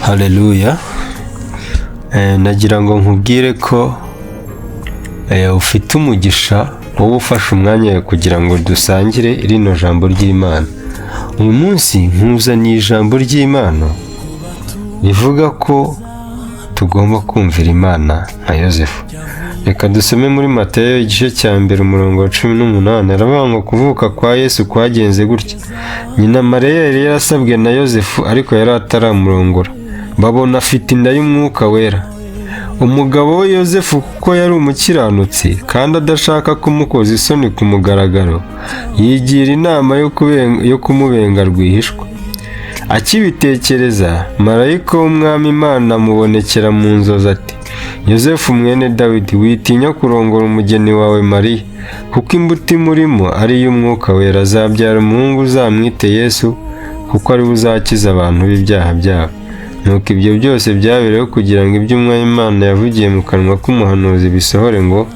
Haleluya. Nagira ngo nkubwire ko ufite umugisha wowe ufashe umwanya kugira ngo dusangire rino jambo ry'Imana. Uyu munsi nkuzaniye ijambo ry'Imana rivuga ko tugomba kumvira Imana nka Yozefu. Reka dusome muri Matayo igice cya mbere umurongo wa 18. Aravuga ngo kuvuka kwa Yesu kwagenze gutya: nyina Mariya yari yarasabwe na Yozefu, ariko yari ataramurongora, babona afite inda y'Umwuka Wera. Umugabo we Yozefu, kuko yari umukiranutsi kandi adashaka kumukoza isoni ku mugaragaro, yigira inama yo kumubenga rwihishwa. Akibitekereza, marayika w'Umwami Imana amubonekera mu nzozi ati: Yozefu mwene Dawidi, witinya kurongora umugeni wawe Mariya, kuko imbuto imurimo ari iy'Umwuka Wera. Azabyara umuhungu, uzamwite Yesu, kuko ari we uzakiza abantu b'ibyaha byabo. Nuko ibyo byose byabereyeho kugira ngo ibyo Umwami Imana yavugiye mu kanwa k'umuhanuzi bisohore, ngo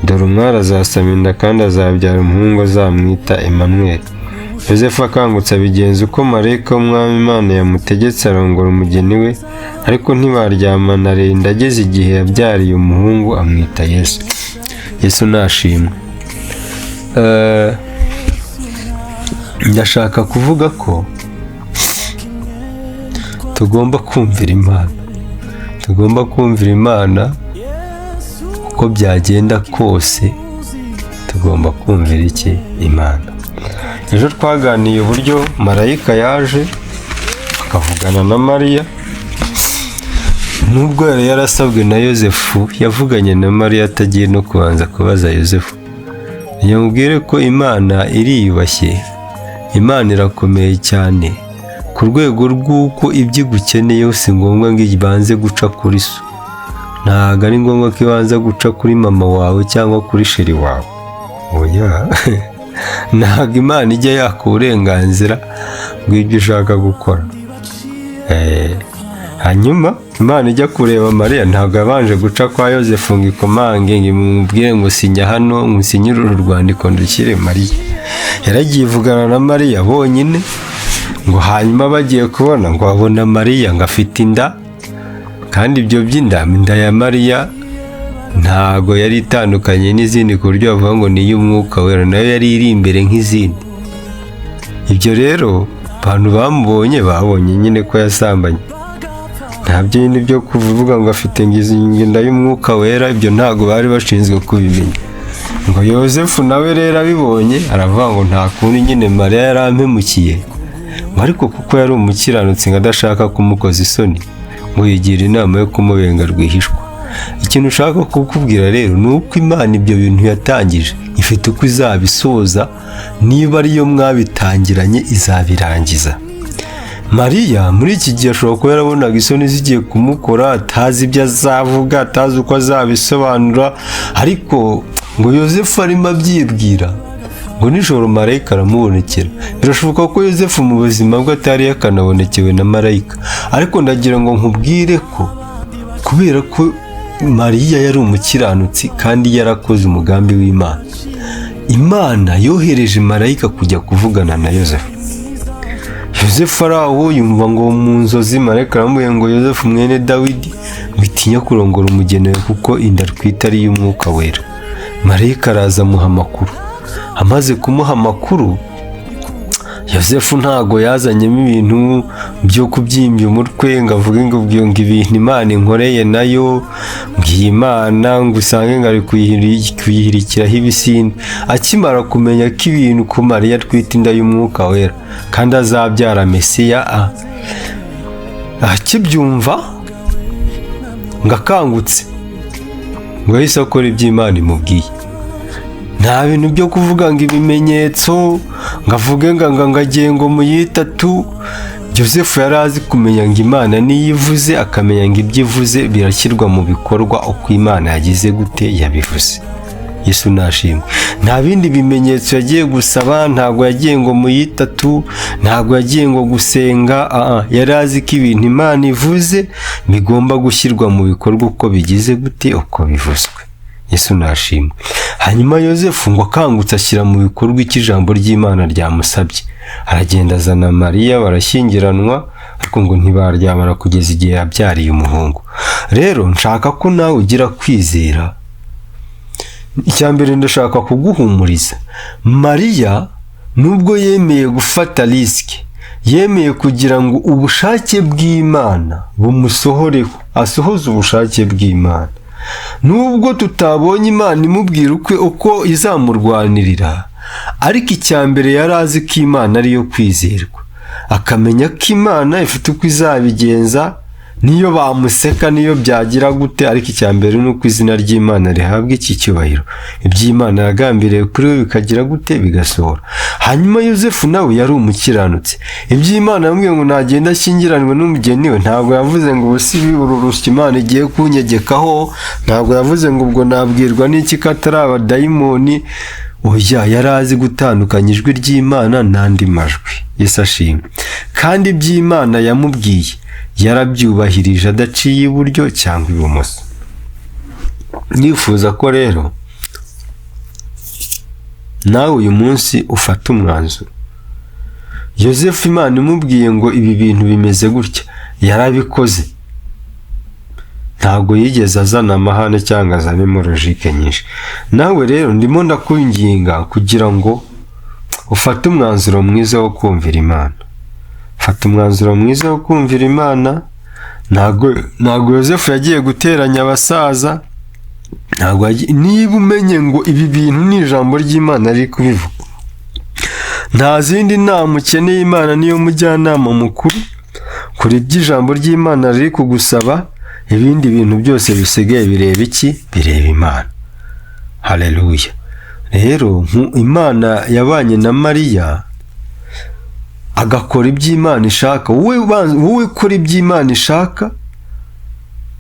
dore umwari azasama inda kandi azabyara umuhungu, azamwita Emanuweli. Yozefu akangutse abigenza uko marayika w'Umwami Imana yamutegetse, arongora umugeni we, ariko ntibaryamana. Arenda ageze igihe yabyariye umuhungu, amwita Yesu. Yesu nashimwe. Ndashaka kuvuga ko tugomba kumvira Imana. Tugomba kumvira Imana uko byagenda kose. Tugomba kumvira iki? Imana. Ejo twaganiye uburyo marayika yaje akavugana na Mariya. Nubwo yari yarasabwe na Yozefu, yavuganye na Mariya atagiye no kubanza kubaza Yozefu. Yamubwire ko Imana iriyubashye, Imana irakomeye cyane, ku rwego rw'uko ibyo igukeneye si ngombwa ngo ibanze guca kuri so. Ntabwo ari ngombwa ko ibanza guca kuri mama wawe cyangwa kuri sheri wawe. Oya. Ntabwo Imana ijya yaka uburenganzira bw'ibyo ushaka gukora. Hanyuma Imana ijya kureba Mariya, ntabwo yabanje guca kwa Yozefu ngo ikomange ngo imubwire ngo sinya hano, ngo usinyire uru rwandiko ndushyire Mariya. Yaragiye ivugana na Mariya bonyine, ngo hanyuma bagiye kubona ngo babona Mariya ngo afite inda, kandi ibyo by'inda, inda ya Mariya ntago yari itandukanye n'izindi ku buryo bavuga ngo ni iy'Umwuka Wera, nayo yari iri imbere nk'izindi. Ibyo rero abantu bamubonye babonye nyine ko yasambanye. Ntabyo nyine byo kuvuga ngo afite inda y'Umwuka Wera, ibyo ntago bari bashinzwe kubimenya. Ngo Yozefu nawe rero abibonye aravuga ngo nta kundi nyine Mariya yarampemukiye, ariko kuko yari umukiranutsi ngo adashaka kumukoza isoni, ngo yigira inama yo kumubenga rwihishwa. Ikintu ushaka kukubwira rero ni uko Imana ibyo bintu yatangije ifite uko izabisoza. Niba ariyo mwabitangiranye izabirangiza. Mariya muri iki gihe ashobora kuba yarabonaga isoni zigiye kumukora, atazi ibyo azavuga, atazi uko azabisobanura, ariko ngo Yozefu arimo abyibwira, ngo nijoro marayika aramubonekera. Birashoboka ko Yozefu mu buzima bwe atari yakanabonekewe na marayika, ariko ndagira ngo nkubwire ko kubera ko Mariya yari umukiranutsi kandi yarakoze umugambi w'Imana, Imana yohereje marayika kujya kuvugana na Yozefu. Yozefu ari aho yumva ngo mu nzozi marayika aramubwiye ngo Yozefu mwene Dawidi, witinya kurongora umugeni wawe, kuko inda atwite ari iy'Umwuka Wera. Marayika araza amuha amakuru. Amaze kumuha amakuru, Yozefu ntago yazanyemo ibintu byo kubyimbya umutwe ngo avuge ngo ibintu Imana inkoreye nayo ngiye Imana ngo usange ngo ari kuyihirikiraho ibisinde. Akimara kumenya ko ibintu ko Mariya atwite inda y'Umwuka Wera kandi azabyara Mesiya, akibyumva ngo akangutse, ngo yahise akora ibyo Imana imubwiye. Nta bintu byo kuvuga ngo ibimenyetso, ngo avuge ngo agiye ngo muyitatu. Yozefu yari azi kumenya ngo Imana niyo ivuze, akamenya ngo ibyo ivuze birashyirwa mu bikorwa uko Imana yagize gute yabivuze. Yesu nashimwe. Nta bindi bimenyetso yagiye gusaba, ntabwo yagiye ngo muyitatu, ntabwo yagiye ngo gusenga. Yari azi ko ibintu Imana ivuze bigomba gushyirwa mu bikorwa uko bigize gute, uko bivuzwe. Yesu nashimwe. Hanyuma Yozefu ngo akangutse ashyira mu bikorwa icyo ijambo ry'Imana ryamusabye. Aragenda azana Mariya, barashyingiranwa, ariko ngo ntibaryamana kugeza igihe yabyariye umuhungu. Rero nshaka ko nawe ugira kwizera. Icya mbere ndashaka kuguhumuriza, Mariya nubwo yemeye gufata risike, yemeye kugira ngo ubushake bw'Imana bumusohoreho, asohoze ubushake bw'Imana. Nubwo tutabonye Imana imubwira uko izamurwanirira, ariko icya mbere yari azi ko Imana ariyo kwizerwa, akamenya ko Imana ifite uko izabigenza, niyo bamuseka niyo byagira gute, ariko icya mbere ni uko izina ry'Imana rihabwa iki cyubahiro, iby'Imana yagambiriye kuri we bikagira gute, bigasohora. Hanyuma Yosefu nawe yari umukiranutsi, iby'Imana yamubwiye ngo nagenda ashyingiranwe n'umugeni we, ntabwo yavuze ngo ubusibi uru rusyo Imana igiye kunyegekaho, ntabwo yavuze ngo ubwo nabwirwa n'iki ko atari abadayimoni. Oya, yari azi gutandukanya ijwi ry'Imana n'andi majwi. Yesu ashimwe. Kandi iby'Imana yamubwiye yarabyubahirije adaciye iburyo cyangwa ibumoso. Nifuza ko rero nawe uyu munsi ufata umwanzuro. Yosefu Imana imubwiye ngo ibi bintu bimeze gutya, yarabikoze. Ntabwo yigeze azana amahane cyangwa azanemo logike nyinshi. Nawe rero ndimo ndakwinginga kugira ngo ufate umwanzuro mwiza wo kumvira Imana. Fata umwanzuro mwiza wo kumvira Imana. Ntabwo Yosefu yagiye guteranya abasaza. Niba umenye ngo ibi bintu ni ijambo ry'Imana riri kubivuga, nta zindi nama ukeneye, Imana niyo mujyanama mukuru. Kora iby'ijambo ry'Imana riri kugusaba, ibindi bintu byose bisigaye bireba iki? Bireba Imana. Haleluya. Rero Imana yabanye na Mariya agakora iby'Imana ishaka. Wowe ukora iby'Imana ishaka,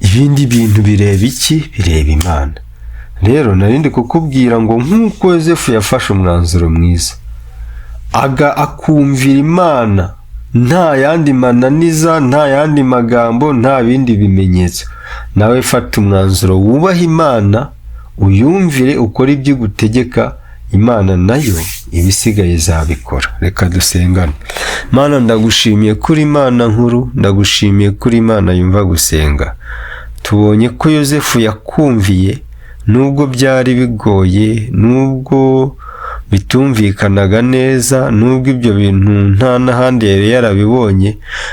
ibindi bintu bireba iki? Bireba Imana. Rero narindi kukubwira ngo nk'uko Yosefu yafashe umwanzuro mwiza, akumvira Imana, nta yandi mananiza, nta yandi magambo, nta bindi bimenyetso, nawe fata umwanzuro, wubaha Imana, uyumvire, ukora ibyo igutegeka, Imana nayo ibisigaye izabikora. Reka dusengane. Mana, ndagushimiye kuri Imana nkuru, ndagushimiye kuri Imana yumva gusenga. Tubonye ko Yosefu yakumviye nubwo byari bigoye, nubwo bitumvikanaga neza, nubwo ibyo bintu nta n'ahandi yari yarabibonye,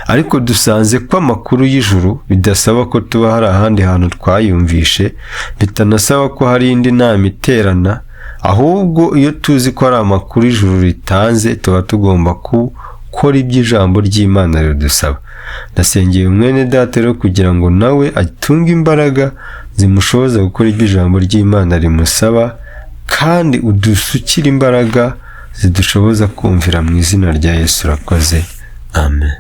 ariko dusanze ko amakuru y'ijuru bidasaba ko tuba hari ahandi hantu twayumvishe, bitanasaba ko hari indi nama iterana, ahubwo iyo tuzi ko ari amakuru y'ijuru ritanze, tuba tugomba gukora iby'ijambo ry'Imana ridusaba. Ndasengeye mwene data rero kugira ngo nawe atunge imbaraga zimushoboza gukora iby'ijambo ry'Imana rimusaba, kandi udusukire imbaraga zidushoboza kumvira mu izina rya Yesu. Urakoze. Amen.